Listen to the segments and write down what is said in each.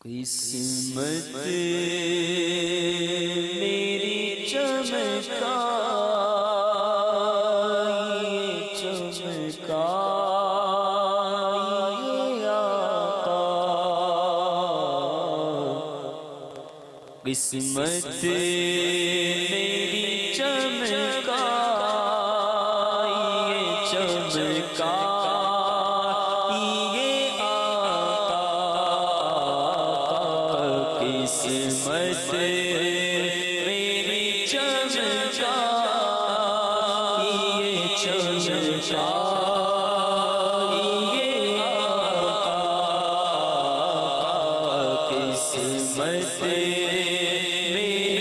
قسمت میری چمکائیے آقا، قسمت میری چمکائیے آقا، قسمت میری چمکائیے آقا، قسمت میری چمکائیے آقا، قسمت میری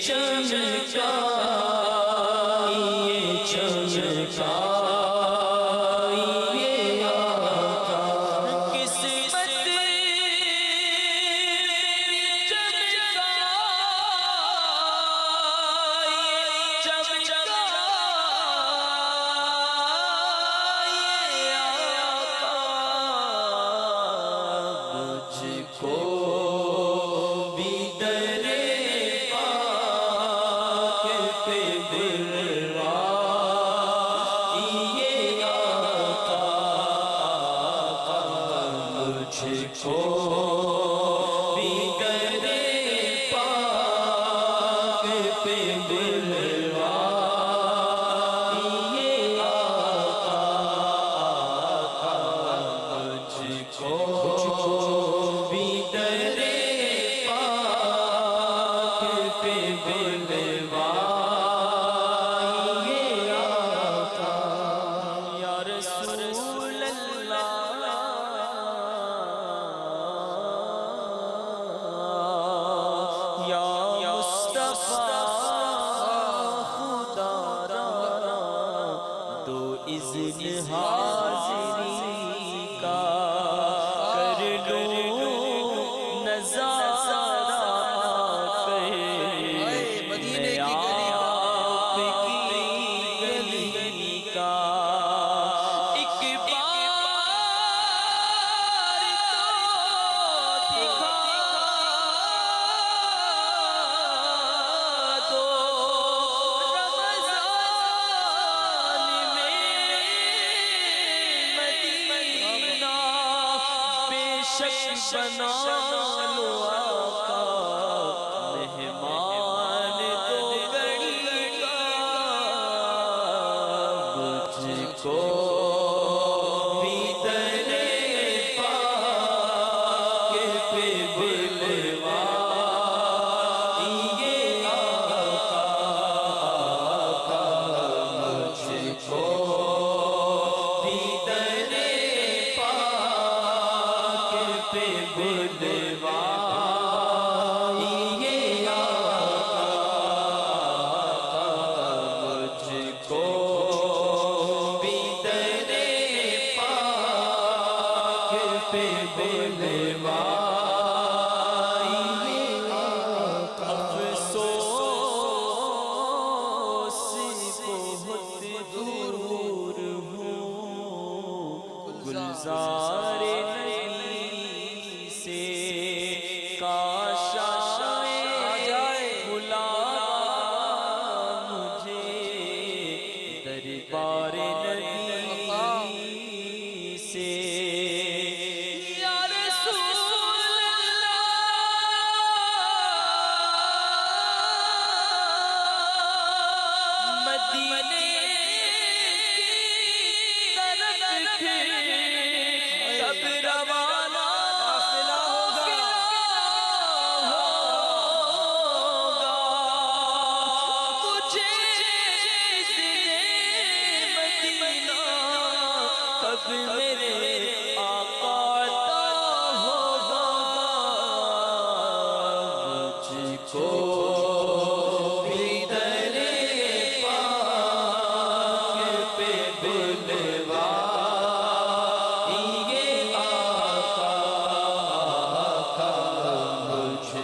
چمکائیے آقا، قسمت اذن حاضری کا کر لوں نظارہ، مدینے کی آپ کی گلی کا ایک بار تو دکھا دو، بنا لو آقا مہمان دو گھڑی کا، مجھ کو بھی در پاک پہ بلوائیے آقا، مجھ کو بھی در پہ بلوائیے آقا، مجھ کو بھی در پاک پہ بلوائیے آقا، افسوس بہت دور ہوں گلزار کاش آئے بلا مجھے دربار نبی سے، یا رسول اللہ مدینے کی طرف کب روانہ میرے آقا عطا ہوگا، مجھ کو بھی در پاک پہ بلوائیے آقا، مجھ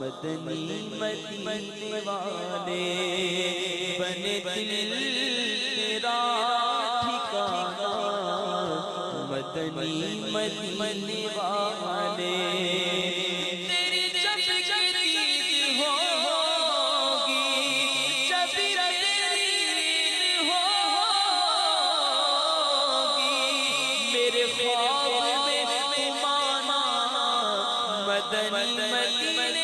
مدنی مدینے والے بنے دل تیرا ٹھکانہ مدنی مدینے والے تیری جب دید ہوگی جب تیری دید ہوگی میرے خواب میں مانا مدنی مدینے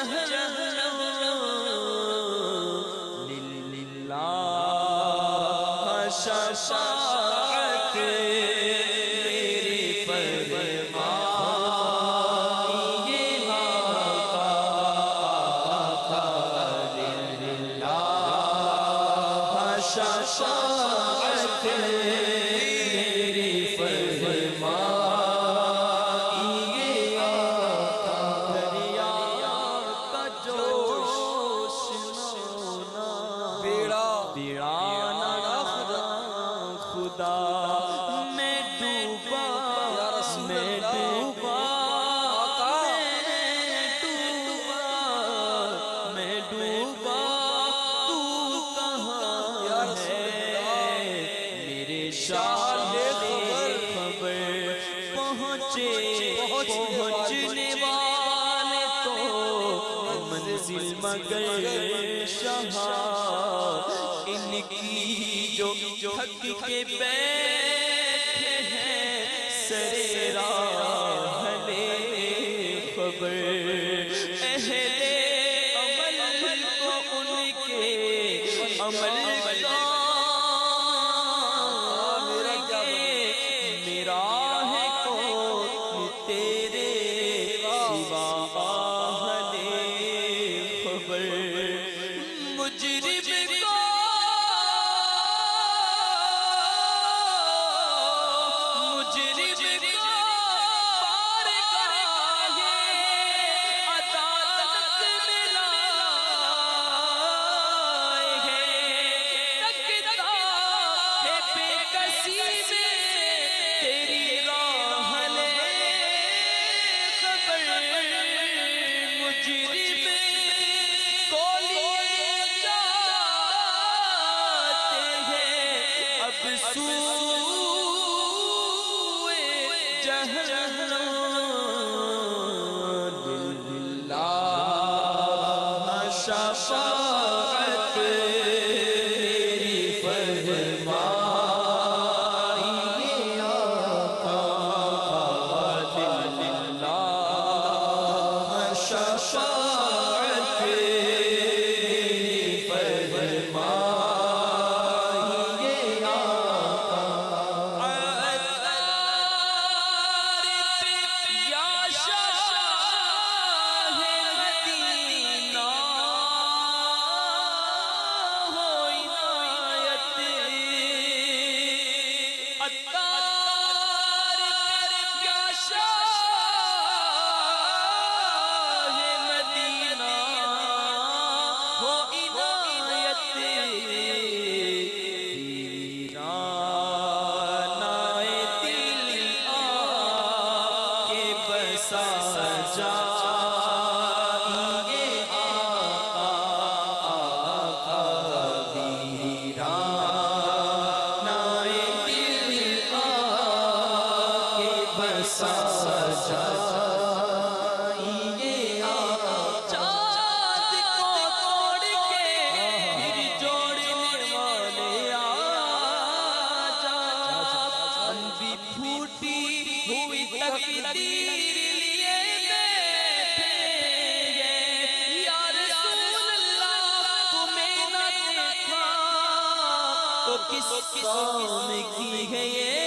جہنم للہ شفاعت میری فرمائیے آقا للہ شفاعت میری فرمائیے آقا دریا کا جوش نونا بیڑا نہ خدا میں ڈوبا میں ڈوبا میں ڈوبا تو کہاں ہے میرے شاہ خبر پہنچنے والے تو منزل مگر شاہ ان کی جو تھک کے بیٹھے ہیں سرے راحلے خبر اہل عمل کو ان کے عمل کا میرا ہے کون تیرے سوا اہل خبر مجرم شفاعت میری فرمائیے آقا للہ شفاعت میری فرمائیے آقا یا شاہ مدینہ کس قوم کی ہے یہ